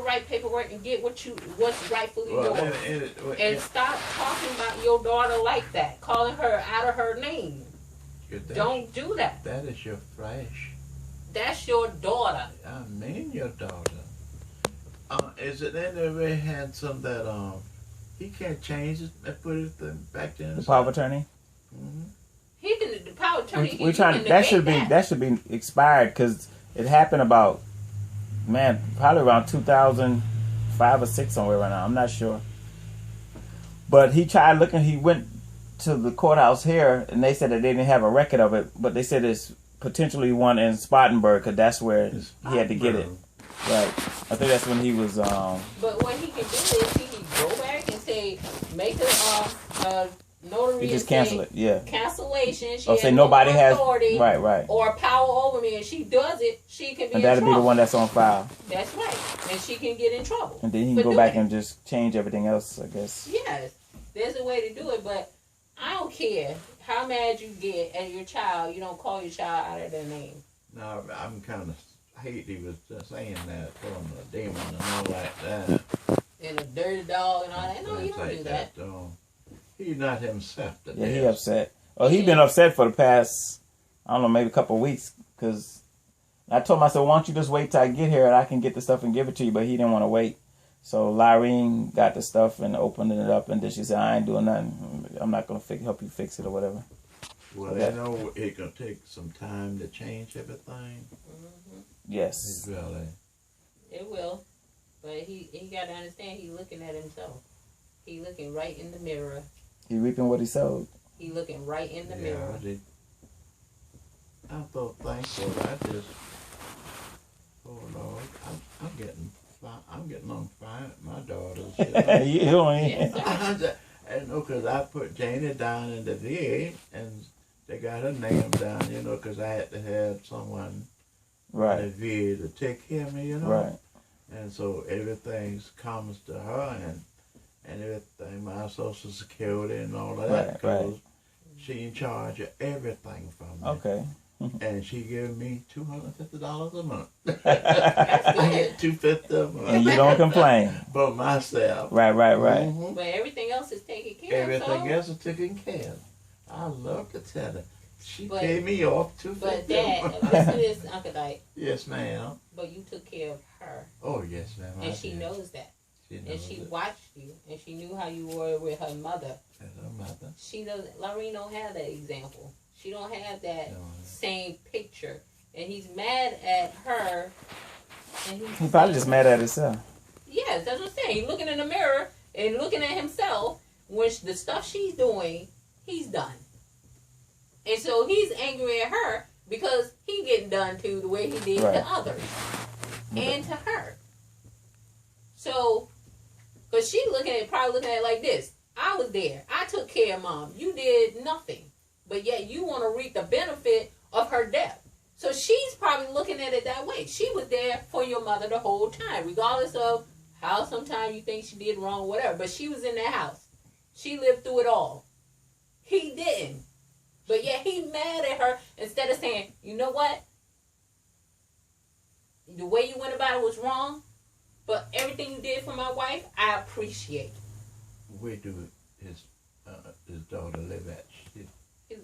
right paperwork and get what's rightfully yours. And stop talking about your daughter like that, calling her out of her name. Don't do that. That is your flesh. That's your daughter. I mean your daughter. Is it any way handsome that he can't change it and put it back in? The power of attorney. Mm-hmm. He can the power of attorney. We're trying. That should be expired because it happened about probably around 2005 or 6 somewhere right now. I'm not sure. But he tried looking. He went to the courthouse here, and they said that they didn't have a record of it, but they said it's potentially one in Spartanburg because that's where he had to get it. Right. I think that's when he was. But what he can do is he can go back and say, make a notary. You just cancel it. Yeah. Cancellation. She say nobody has authority. Right. Or power over me, and she does it. She can be. And that'll be the one that's on file. That's right, and she can get in trouble. And then he can go back and just change everything else, I guess. Yes, there's a way to do it, but I don't care how mad you get at your child. You don't call your child out of their name. No, I'm kind of hate he was just saying that, calling him a demon and all like that. And a dirty dog and all that. No, you don't like do that. He's not himself today. Yeah, he upset. Well, he's been upset for the past, I don't know, maybe a couple of weeks. Because I told myself, why don't you just wait till I get here and I can get the stuff and give it to you. But he didn't want to wait. So Lyrene got the stuff and opened it up. And then she said, I ain't doing nothing. I'm not going to help you fix it or whatever. Well, they know it's going to take some time to change everything. Mm-hmm. Yes. Really. It will. But he got to understand he's looking at himself. He looking right in the mirror. He reaping what he sowed. He looking right in the mirror. I'm so thankful. Oh Lord, I'm getting on fire. My daughters. You ain't. I know, because I put Janie down in the VA, and they got her name down, because I had to have someone right. in the VA to take care of me, Right. And so everything comes to her, and everything, my Social Security and all of that, because she in charge of everything from me. Okay. And she gave me $250 a month. That's good. I get $250 a month. And you don't complain. But myself. Right. Mm-hmm. But everything else is taken care of. Everything else is taken care of. I love to tell her. She paid me off $250. But Dad, listen to this, Uncle Dyke. Yes, ma'am. But you took care of her. Oh, yes, ma'am. And she knows that. She watched you, and she knew how you were with her mother. And her mother. She doesn't. Lorene don't have that example. She don't have that same picture, and he's mad at her. And he's probably just mad at himself. Yes, that's what I'm saying. He's looking in the mirror and looking at himself. When the stuff she's doing, he's done, and so he's angry at her because he getting done to the way he did to others and to her. So, but she probably looking at it like this. I was there. I took care of Mom. You did nothing. But yet you want to reap the benefit of her death. So she's probably looking at it that way. She was there for your mother the whole time, regardless of how sometimes you think she did wrong or whatever. But she was in that house. She lived through it all. He didn't. But yet he mad at her instead of saying, you know what? The way you went about it was wrong. But everything you did for my wife, I appreciate. Where do his daughter live at?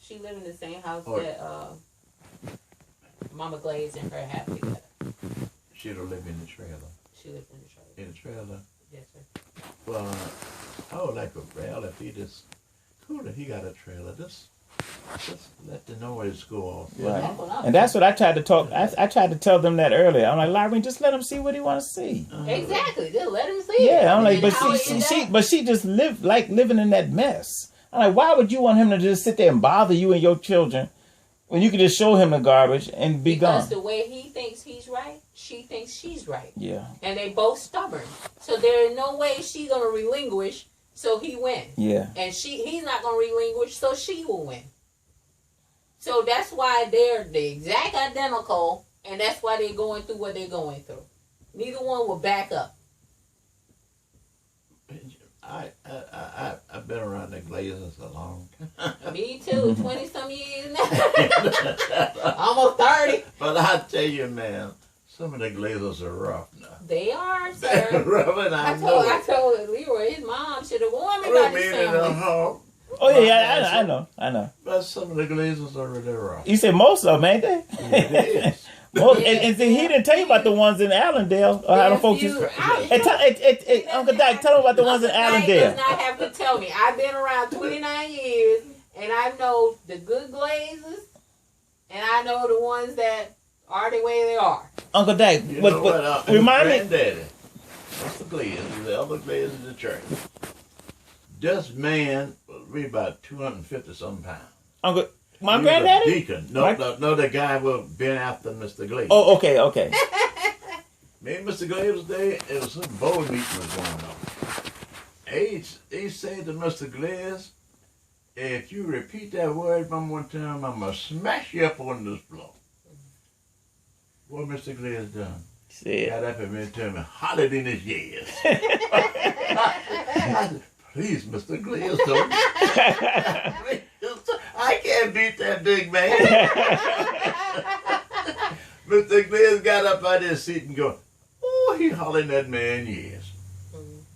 She live in the same house that Mama Glaze and her have together. She don't live in the trailer. She lives in the trailer. In the trailer? Yes, sir. Well, I would like if he just cool if he got a trailer. Just let the noise go off. Right. And that's what I tried to talk. I tried to tell them that earlier. I'm like, Lyrene, just let him see what he want to see. Exactly. Just let him see. Yeah, I'm like, but she just living in that mess. I'm like, why would you want him to just sit there and bother you and your children when you can just show him the garbage and be gone? Because the way he thinks he's right, she thinks she's right. Yeah. And they both stubborn. So there is no way she's gonna relinquish. So he wins. Yeah. And he's not gonna relinquish. So she will win. So that's why they're the exact identical, and that's why they're going through what they're going through. Neither one will back up. I've been around the Glazers a long time. Me too, 20-some years now. Almost 30. But I tell you, man, Some of the Glazers are rough now. They are, They're sir. rough, and I know I it. told Leroy his mom should have warned me I about mean his it in a family. home, Oh yeah, I know. but some of the Glazers are really rough. You said most of them, ain't they? It is. Most, and see, he didn't tell you about the ones in Allendale or how the folks used. Uncle Doc, tell him about the ones in He Allendale. does not have to tell me. I've been around 29 years, and I know the good Glazers, and I know the ones that are the way they are. Uncle Doc, You know what? but remind me. Granddaddy, Mr. Glazer, the other Glazer in the church. This man was about 250 some pounds. Uncle, my He was a granddaddy? deacon. No, the guy was been after Mr. Glazer. Oh, okay. Me and Mr. Glaze day, it was some board meeting was going on. He said to Mr. Glaze, if you repeat that word one more time, I'm going to smash you up on this floor. What Mr. Glaze done? See Got up and me and told me, hollered in his ears. I said, please, Mr. Glaze, don't. I can't beat that big man. Mr. Glaze got up out of his seat and go, oh, he hollering that man, yes.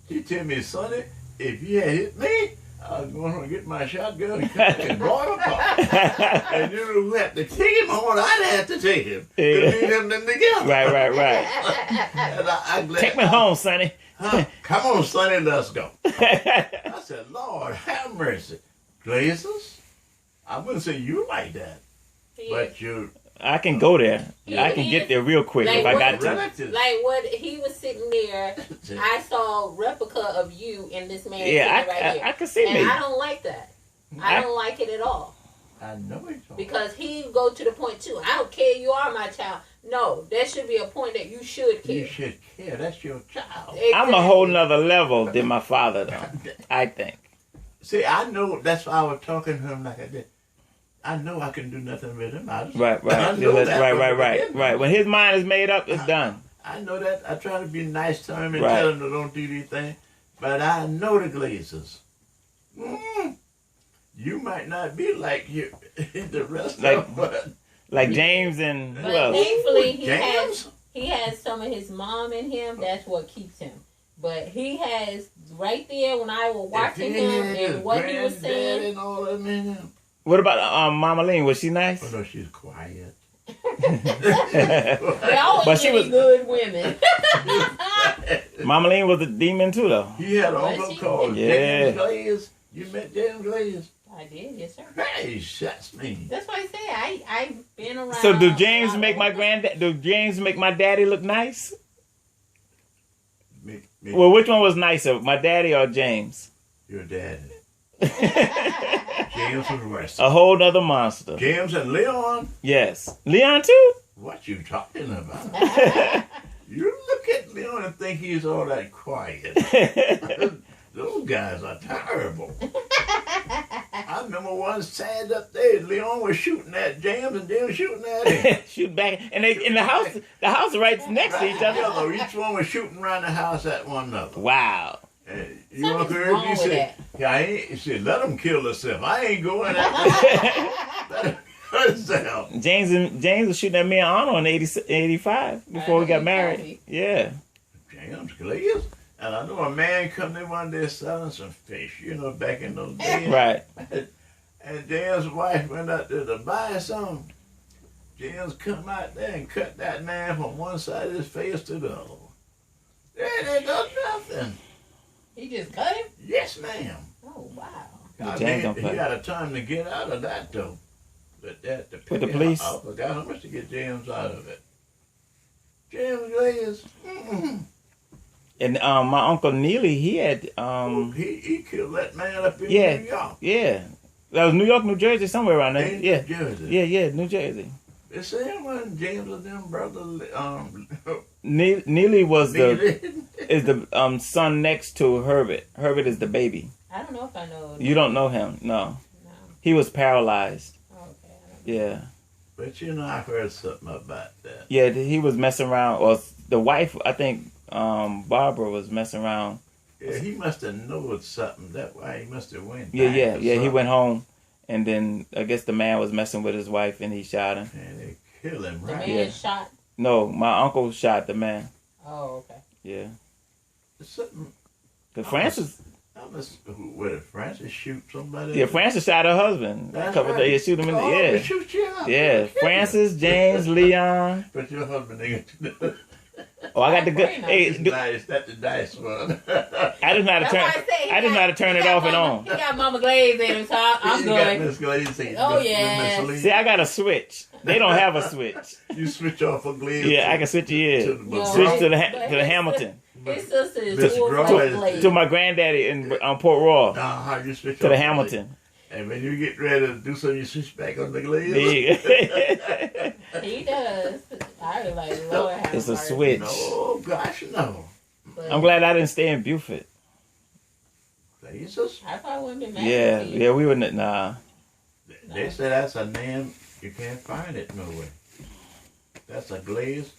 He tell me, Sonny, if you had hit me, I was going to get my shotgun and blow him apart. And you know who had to take him on? I'd have to take him. To leave them together. Right. And I'm glad Take me home, Sonny. Huh? Come on, Sonny, let's go. I said, Lord, have mercy. Glazers? I wouldn't say you like that. But you I can go there. Yeah, I can get there real quick like if I what- got to. relatives. Like what he was sitting there, I saw a replica of you in this man. Yeah, sitting right here. I can see And me. I don't like that. I don't like it at all. I know it's all. Because he go to the point too. I don't care. You are my child. No, there should be a point that you should care. You should care. That's your child. I'm a whole nother level than my father, though. I think. See, I know. That's why I was talking to him like I did. I know I can do nothing with him. I Right. know that Right. When his mind is made up, it's done. I know that. I try to be nice to him and Right. tell him to don't do these things. But I know the Glazers. You might not be like you, the rest Like- of them, but Like James and who But else? thankfully, James? he has some of his mom in him. That's what keeps him. But he has right there when I was watching if he him had his and what he was granddad saying. and all of them in him. What about Mama Lean? Was she nice? Oh no, she's quiet. They always But she give me was- good women. Mama Lean was a demon too, though. He had an Was uncle she? called Yeah. James Glaze. You met James Glaze? I did, yes sir. Hey, shucks me. That's why I say I've been around. So do James a lot make of my women. granddad? Do James make my daddy look nice? Me, Well, which one was nicer, my daddy or James? your dad. James was worse. A whole nother monster. James and Leon, Yes, Leon too. what you talking about? You look at Leon and think he's all that quiet. Those guys are terrible. I remember one sad up there, Leon was shooting at James and James shooting at him. Shoot back, and they in the house right next to each other. Together, each one was shooting around the house at one another. Wow. And you Something's Uncle wrong Irby with said, that. yeah, he said, let him kill himself. I ain't going out there. Let him kill himself. James was shooting at me and Arnold in 85 before we got he married. told me. Yeah. James Glaze. And I know a man come in one day selling some fish, you know, back in those days. Right. And James' wife went out there to buy some. James come out there and cut that man from one side of his face to the other. They ain't done nothing. He just cut him? Yes, ma'am. Oh wow. I James mean, don't he play. had a time to get out of that though. But that With the police? I forgot how much to get James out of it. James Glaze. And my uncle Neely, he had He killed that man up in yeah. New York. Yeah. That was New York, New Jersey, somewhere around there. In Yeah. New Jersey. Yeah, New Jersey. They say when James and them brother Neely was needed. is the son next to Herbert. Herbert is the baby. I don't know if I know. You don't know him, no. No. He was paralyzed. Okay. Yeah. But you know, I heard something about that. Yeah, he was messing around. Or the wife, I think, Barbara was messing around. Yeah, he must have known something. That's why he must have went. Yeah, back yeah, or yeah. He something. went home, and then I guess the man was messing with his wife, and he shot him. And they killed him, The right? man Yeah. shot No, my uncle shot the man. Oh, okay. Yeah. Something. Cause Francis, Where did Francis shoot somebody? yeah, Francis shot her husband. A That's couple right. days, shoot him in the, Oh, yeah. they shoot you up. Yeah, Francis, James, Leon. But your husband ain't. Oh, I got the good. Hey, It's nice. That's the nice one. I just know how to That's turn. why I say he I just know how to turn he it got off and Mama- on. He got Mama Glaze in him, so I'm You got good. Miss Glaze. Oh, yes. Miss See, Lee. I got a switch. They don't have a switch. You switch off a Glaze. Yeah, I can switch it. Yeah, to the No, switch to the but to the Hamilton, His sister is Miss full Grow fledged is- Glaze. to my granddaddy in Port Royal, How you switch to off the Glaze. Hamilton. And when you get ready to do something, you switch back on the Glaze. Yeah. He does. I was like, Lord have It's a mercy. switch. No, gosh, no. But I'm glad I didn't stay in Buford. Glazes? I probably wouldn't be mad Yeah, at you. yeah, we wouldn't. Nah. They say that's a name, you can't find it nowhere. That's a Glaze.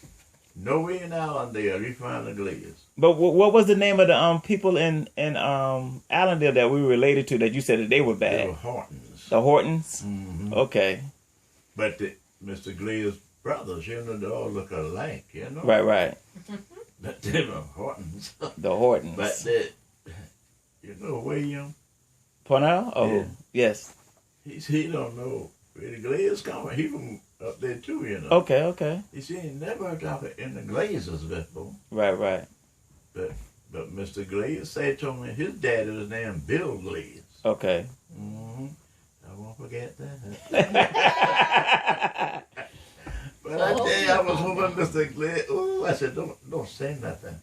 Nowhere in Allendale you find a Glaze. But what was the name of the people in Allendale that we were related to that you said that they were They bad? were Hortons. The Hortons. Mhm. Okay. But Mr. Glaze brothers, you know, they all look alike, you know? Right. But they were Hortons. The Hortons. But they, you know William? Parnell? Oh, Yeah. yes. He don't know where the Glaze come from. He from up there too, you know. Okay. He said he never heard of it in the Glazes before. Right. But Mr. Glaze said to me his daddy was named Bill Glaze. Okay. Mm-hmm. I won't forget that. right. But I tell you, I was hoping Mr. Glaze. Oh, I said, don't say nothing.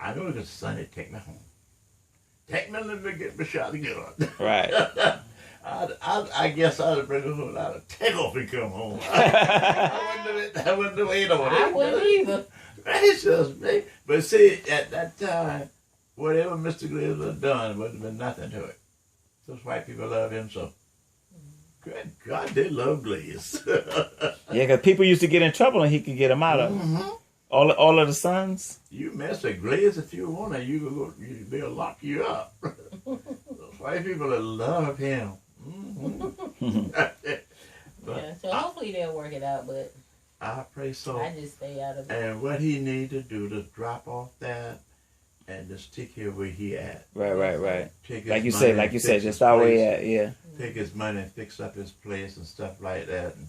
I know because Sonny take me home. Take me and let me get my shotgun. I guess I'd bring him home. I'd take off and come home. I wouldn't wait on it. I wouldn't either. It's just me. But see, at that time, whatever Mr. Glaze had done would have been nothing to it. Those white people love him so. Good God, they love Glaze. Yeah, because people used to get in trouble and he could get them out of. Mm-hmm. All of the sons. You mess with Glaze if you want to, they'll lock you up. Those white people that love him. Mm-hmm. But Yeah, so hopefully they'll work it out, but I pray so. I just stay out of it. And what he need to do to drop off that and just stick here where he at. Right. Take his Like you money said, and fix just his start where place. he at. Yeah. Take his money and fix up his place and stuff like that and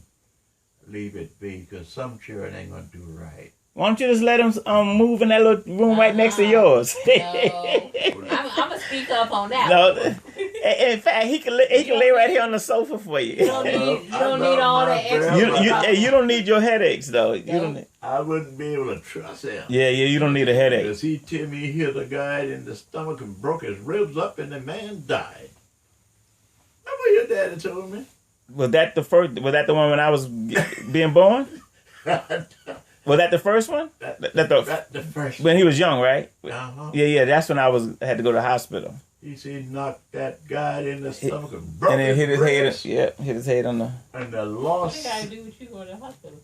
leave it be because some children ain't going to do right. Why don't you just let him move in that little room right next to yours? No, I'm gonna speak up on that. No. In fact, he can lay right here on the sofa for You you. don't need I love all my that extra. brother. You don't need your headaches though. You No. don't need, I wouldn't be able to trust him. yeah, you don't need a headache. Because he tell me he hit a guy in the stomach and broke his ribs up and the man died. That's what your daddy told me. Was that the one when I was being born? Was that the first one? That's the first When he was young, right? Uh-huh. Yeah. That's when I had to go to the hospital. He said he knocked that guy in the stomach and broke And then hit his ribs. head. Yeah, hit his head on the. And the What loss. you gotta do with you go to the hospital?